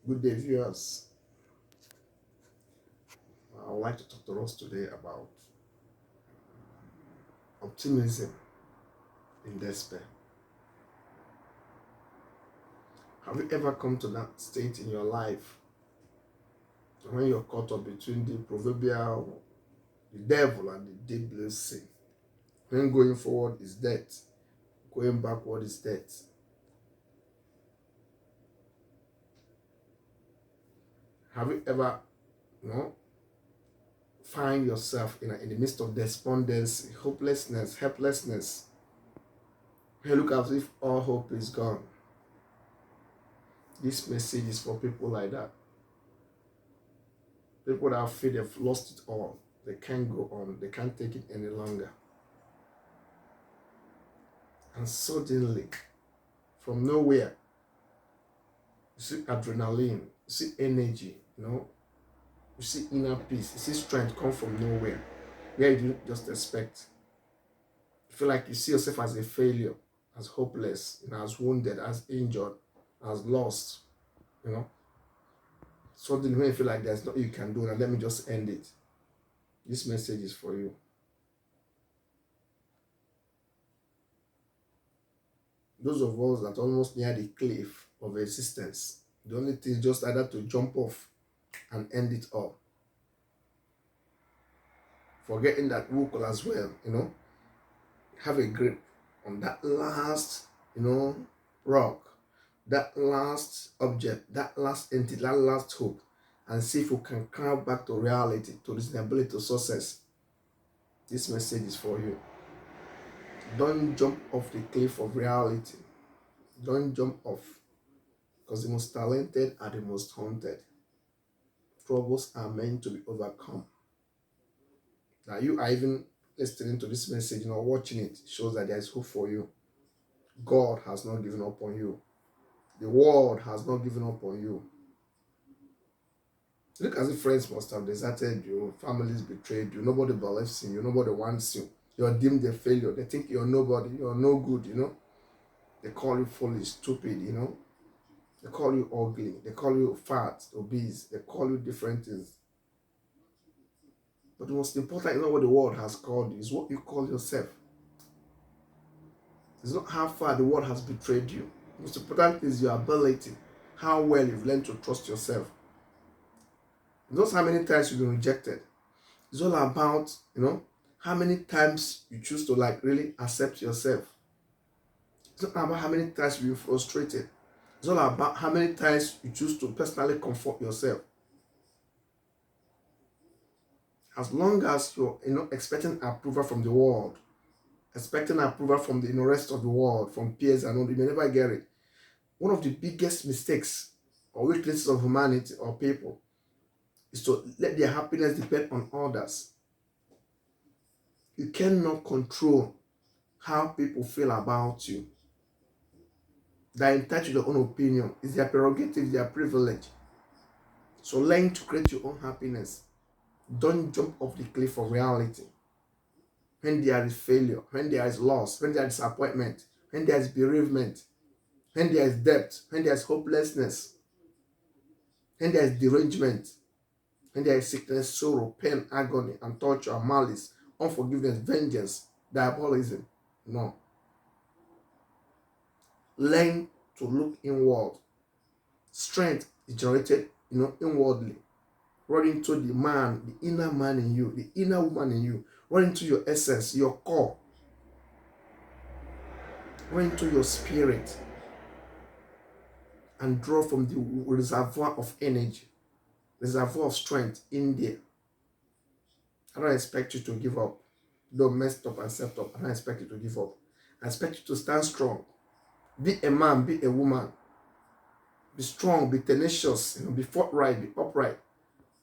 Good day, viewers. I would like to talk to us today about optimism in despair. Have you ever come to that state in your life when you're caught up between the proverbial, the devil, and the deep blue sea? When going forward is death, going backward is death. Have you ever, you know, find yourself in the midst of despondency, hopelessness, helplessness? You look as if all hope is gone. This message is for people like that. People that feel they've lost it all. They can't go on. They can't take it any longer. And suddenly, from nowhere, you see adrenaline, you see energy, you see inner peace, you see strength come from nowhere, where you didn't just expect. You feel like you see yourself as a failure, as hopeless, as wounded, as injured, as lost, you know. Suddenly, when you feel like there's nothing you can do, now let me just end it. This message is for you. Those of us that almost near the cliff of existence, the only thing is just either to jump off and end it all. Forgetting that we could as well, have a grip on that last, rock, that last object, that last entity, that last hope, and see if we can come back to reality, to reasonability, to success. This message is for you. Don't jump off the cliff of reality. Don't jump off, because the most talented are the most haunted. Troubles are meant to be overcome. Now you are even listening to this message, watching it shows that there is hope for you. God has not given up on you. The world has not given up on you. Look as if friends must have deserted you, families betrayed you, nobody believes in you, nobody wants you. You're deemed a failure. They think you're nobody, you're no good, They call you foolish, stupid, They call you ugly, they call you fat, obese, they call you different things. But the most important is not what the world has called you, it's what you call yourself. It's not how far the world has betrayed you. The most important is your ability, how well you've learned to trust yourself. It's not how many times you've been rejected. It's all about, how many times you choose to really accept yourself. It's not about how many times you've been frustrated. It's all about how many times you choose to personally comfort yourself. As long as you're expecting approval from the world, expecting approval from the rest of the world, from peers and all, you may never get it. One of the biggest mistakes or weaknesses of humanity or people is to let their happiness depend on others. You cannot control how people feel about you. They're entitled to their own opinion. It's their prerogative, their privilege. So learn to create your own happiness. Don't jump off the cliff of reality. When there is failure, when there is loss, when there is disappointment, when there is bereavement, when there is debt, when there is hopelessness, when there is derangement, when there is sickness, sorrow, pain, agony, and torture, malice, unforgiveness, vengeance, diabolism. No. Learn to look inward. Strength is generated, inwardly. Run into the man, the inner man in you, the inner woman in you. Run into your essence, your core. Run into your spirit. And draw from the reservoir of energy, reservoir of strength in there. I don't expect you to give up. Don't mess up and set up. I don't expect you to give up. I expect you to stand strong. Be a man, be a woman. Be strong, be tenacious, be forthright, be upright.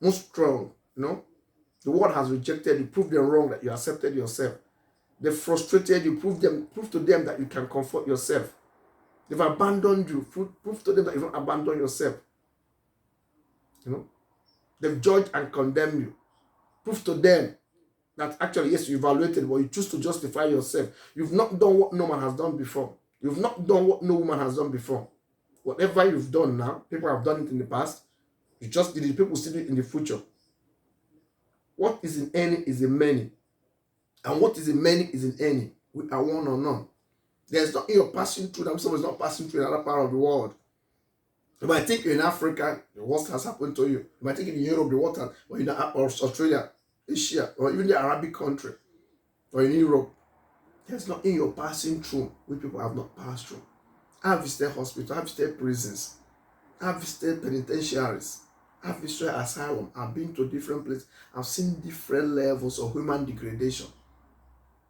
Move strong, The world has rejected you. Prove them wrong that you accepted yourself. They frustrated you. Prove to them that you can comfort yourself. They've abandoned you. Prove to them that you don't abandon yourself. They've judged and condemned you. Prove to them that actually, yes, you evaluated, but you choose to justify yourself. You've not done what no man has done before. You've not done what no woman has done before. Whatever you've done now, people have done it in the past. You just did it. People still do it in the future. What is in any is in many. And what is in many is in any. We are one or none. There's nothing you're passing through that someone's not passing through another part of the world. You might think you're in Africa, the worst has happened to you. You might think in Europe, the worst, or in Australia, Asia, or even the Arabic country, or in Europe. There's nothing you're passing through which people have not passed through. I've visited hospitals, I've visited prisons, I've visited penitentiaries, I've visited asylum, I've been to different places, I've seen different levels of human degradation.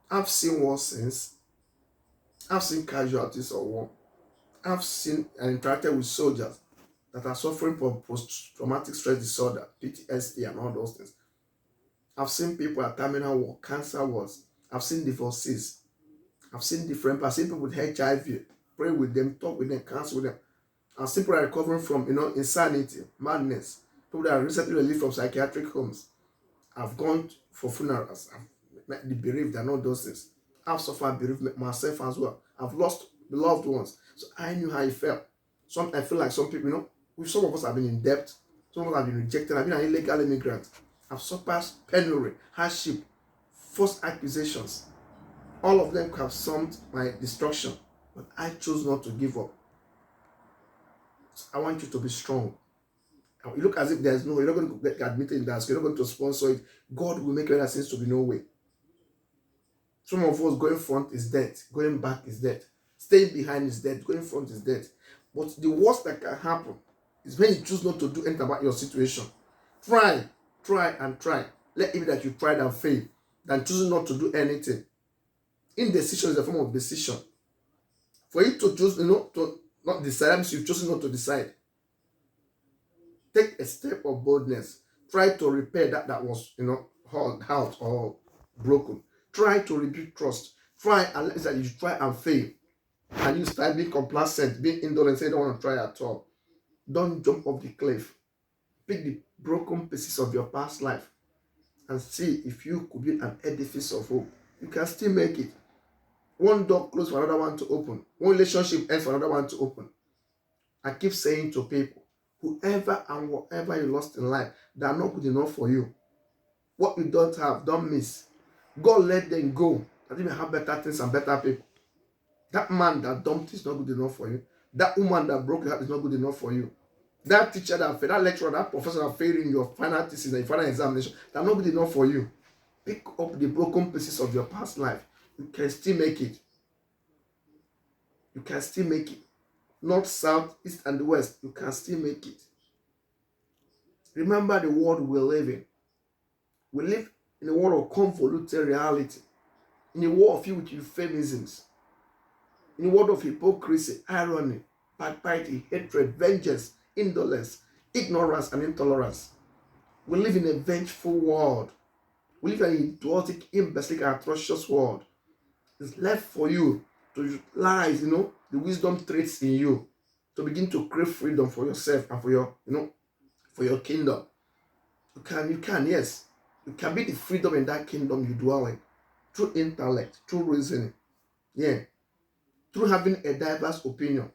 I've seen war scenes, I've seen casualties of war, I've seen and interacted with soldiers that are suffering from post-traumatic stress disorder, PTSD, and all those things. I've seen people at terminal ward, cancer wards. I've seen divorcees. I've seen I've seen people with HIV, pray with them, talk with them, counsel with them. I've seen people that are recovering from, insanity, madness. People that are recently released from psychiatric homes. I've gone for funerals. I've met the bereaved and all those things. I've suffered bereavement myself as well. I've lost beloved ones. So I knew how it felt. I feel like some people, some of us have been in debt. Some of us have been rejected. I've been an illegal immigrant. I've suffered penury, hardship, false accusations. All of them have summed my destruction. But I chose not to give up. So I want you to be strong. You look as if you're not going to get admitted in that, you're not going to sponsor it. God will make there seems to be no way. Some of us going front is death, going back is death, staying behind is death, going front is death. But the worst that can happen is when you choose not to do anything about your situation. Try and try. Let it be that you tried and failed than choosing not to do anything. Indecision is a form of decision. For you to choose, to not decide, means you've chosen not to decide. Take a step of boldness. Try to repair that was, hurt or broken. Try to rebuild trust. Try and let that you try and fail. And you start being complacent, being indolent, say you don't want to try at all. Don't jump off the cliff. Pick the broken pieces of your past life and see if you could build an edifice of hope. You can still make it. One door closed for another one to open. One relationship ends for another one to open. I keep saying to people, whoever and whatever you lost in life, they are not good enough for you. What you don't have, don't miss. God let them go. That you may have better things and better people. That man that dumped is not good enough for you. That woman that broke your heart is not good enough for you. That teacher that failed, that lecturer, that professor that failed in your final thesis and your final examination, they are not good enough for you. Pick up the broken pieces of your past life. You can still make it. You can still make it. North, south, east, and west, you can still make it. Remember the world we live in. We live in a world of convoluted reality. In a world filled with euphemisms. In a world of hypocrisy, irony, backbiting, hatred, vengeance, indolence, ignorance, and intolerance. We live in a vengeful world. We live in an idiotic, imbecile, atrocious world. It's left for you to utilize, the wisdom traits in you to begin to crave freedom for yourself and for your kingdom. You can, yes. You can be the freedom in that kingdom you dwell in through intellect, through reasoning, through having a diverse opinion.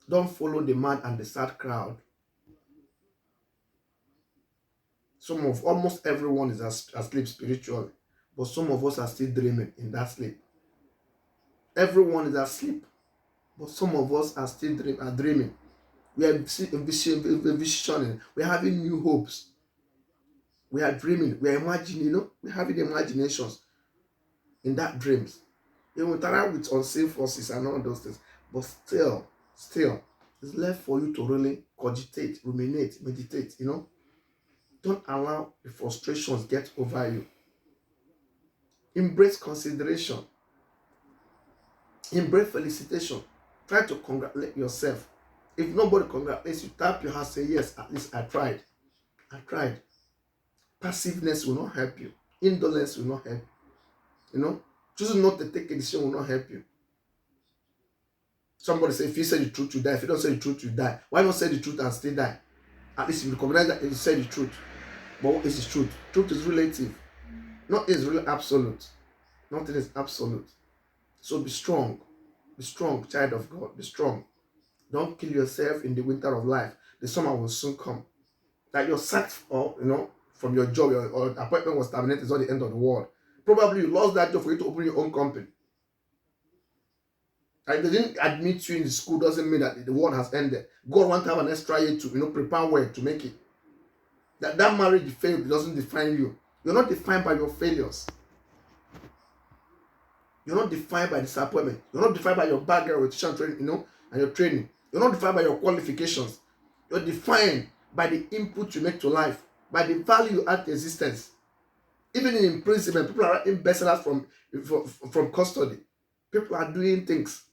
Don't follow the mad and the sad crowd. Almost everyone is asleep spiritually, but some of us are still dreaming in that sleep. Everyone is asleep, but some of us are still dreaming. We are visioning. We are having new hopes. We are dreaming. We are imagining. We're having imaginations in that dreams. You interact with unseen forces and all those things, but still, it's left for you to really cogitate, ruminate, meditate. Don't allow the frustrations get over you. Embrace consideration. Embrace felicitation. Try to congratulate yourself. If nobody congratulates you, tap your hand, say, yes, at least I tried. Passiveness will not help you. Indolence will not help you. Choosing not to take a decision will not help you. Somebody say, if you say the truth, you die. If you don't say the truth, you die. Why not say the truth and still die? At least you recognize that you say the truth. But what is the truth? Truth is relative. Nothing is really absolute. Nothing is absolute. So be strong. Be strong, child of God. Be strong. Don't kill yourself in the winter of life. The summer will soon come. That you're sacked or from your job, or appointment was terminated, is not the end of the world. Probably you lost that job for you to open your own company. And they didn't admit you in the school doesn't mean that the world has ended. God wants to have an extra year to prepare well to make it. That marriage failed doesn't define you. You're not defined by your failures. You're not defined by disappointment. You're not defined by your background with training, and your training. You're not defined by your qualifications. You're defined by the input you make to life, by the value you add to existence. Even in imprisonment, people are writing bestsellers from custody. People are doing things.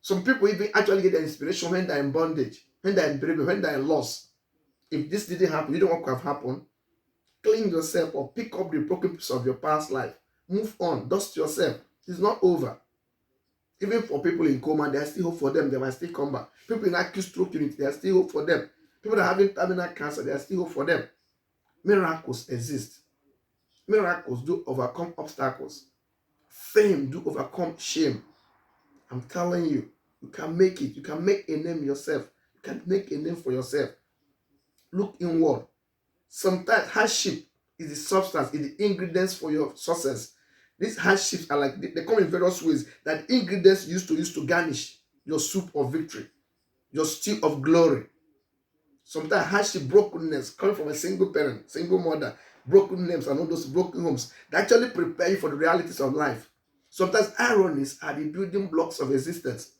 Some people even actually get their inspiration when they're in bondage, when they're in bereavement, when they're in loss. If this didn't happen, you don't want to have happened. Clean yourself or pick up the broken piece of your past life. Move on. Dust yourself. It's not over. Even for people in coma, there's still hope for them. They might still come back. People in acute stroke unit, there's still hope for them. People that are having terminal cancer, there's still hope for them. Miracles exist. Miracles do overcome obstacles. Fame do overcome shame. I'm telling you, you can make it. You can make a name yourself. You can make a name for yourself. Look inward. Sometimes hardship is the substance, is the ingredients for your success. These hardships are like they come in various ways. That ingredients used to garnish your soup of victory, your stew of glory. Sometimes hardship, brokenness, coming from a single parent, single mother, broken names, and all those broken homes, they actually prepare you for the realities of life. Sometimes ironies are the building blocks of existence.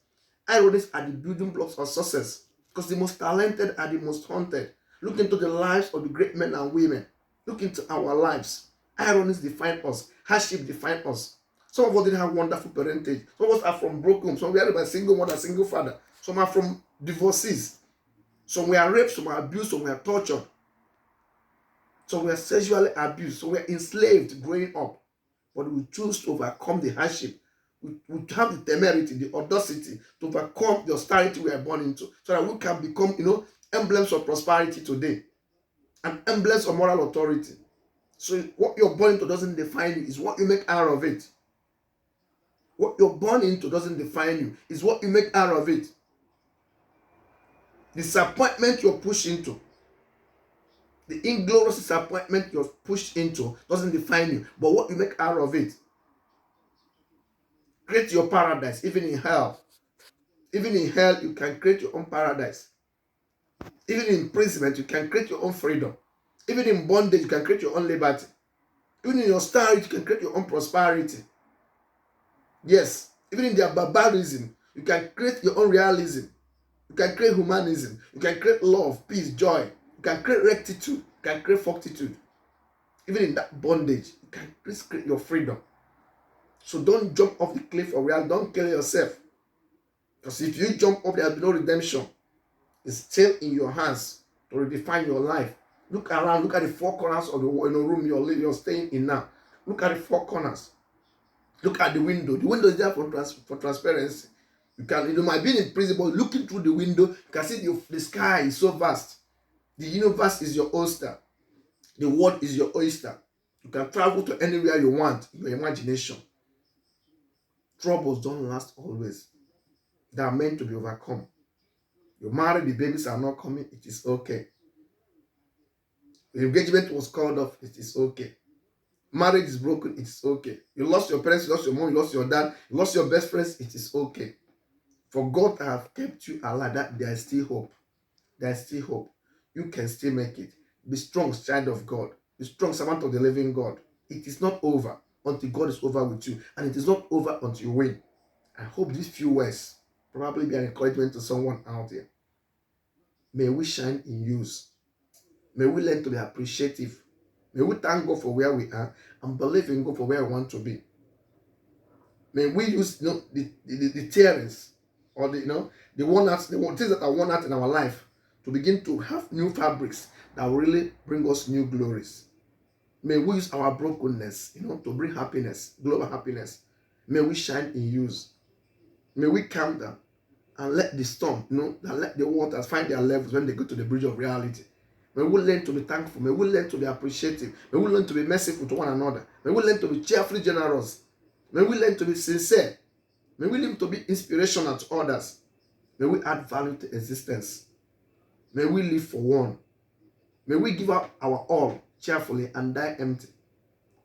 Ironies are the building blocks of success. Because the most talented are the most haunted. Look into the lives of the great men and women. Look into our lives. Ironies define us. Hardship define us. Some of us didn't have wonderful parentage. Some of us are from broken homes. Some we are by single mother, single father. Some are from divorcees. Some were raped, some were abused, some were tortured. Some were sexually abused. Some were enslaved growing up. But we choose to overcome the hardship. We have the temerity, the audacity to overcome the austerity we are born into, so that we can become, emblems of prosperity today and emblems of moral authority. So what you're born into doesn't define you, it's what you make out of it. What you're born into doesn't define you, it's what you make out of it. Disappointment you're pushed into, the inglorious disappointment you're pushed into doesn't define you, but what you make out of it. Create your paradise, even in hell. Even in hell, you can create your own paradise. Even in imprisonment, you can create your own freedom. Even in bondage, you can create your own liberty. Even in your austerity, you can create your own prosperity. Yes, even in their barbarism, you can create your own realism. You can create humanism. You can create love, peace, joy. You can create rectitude. You can create fortitude. Even in that bondage, you can create your freedom. So don't jump off the cliff of reality. Don't kill yourself. Because if you jump off, there will be no redemption. It's still in your hands to redefine your life. Look around. Look at the four corners of the room you're staying in now. Look at the four corners. Look at the window. The window is there for transparency. You might be in prison, but looking through the window, you can see the sky is so vast. The universe is your oyster. The world is your oyster. You can travel to anywhere you want in your imagination. Troubles don't last always. They are meant to be overcome. You're married, the babies are not coming, it is okay. The engagement was called off, it is okay. Marriage is broken, it is okay. You lost your parents, you lost your mom, you lost your dad, you lost your best friends, it is okay. For God to have kept you alive, that there is still hope. There is still hope. You can still make it. Be strong, child of God. Be strong, servant of the living God. It is not over until God is over with you. And it is not over until you win. I hope these few words probably be an encouragement to someone out there. May we shine in use. May we learn to be appreciative. May we thank God for where we are and believe in God for where we want to be. May we use the tearings or the walnuts, the things that are worn out in our life to begin to have new fabrics that will really bring us new glories. May we use our brokenness, to bring happiness, global happiness. May we shine in use. May we calm down and let the storm, and let the waters find their levels when they go to the bridge of reality. May we learn to be thankful. May we learn to be appreciative. May we learn to be merciful to one another. May we learn to be cheerfully generous. May we learn to be sincere. May we learn to be inspirational to others. May we add value to existence. May we live for one. May we give up our all cheerfully and die empty.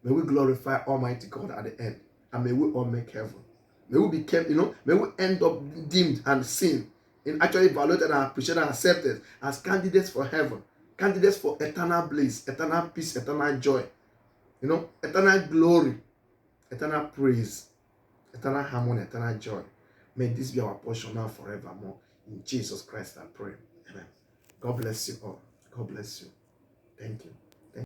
May we glorify Almighty God at the end. And may we all make heaven. May we become, may we end up deemed and seen and actually evaluated and appreciated and accepted as candidates for heaven, candidates for eternal bliss, eternal peace, eternal joy, eternal glory, eternal praise, eternal harmony, eternal joy. May this be our portion now forevermore. In Jesus Christ I pray. Amen. God bless you all. God bless you. Thank you.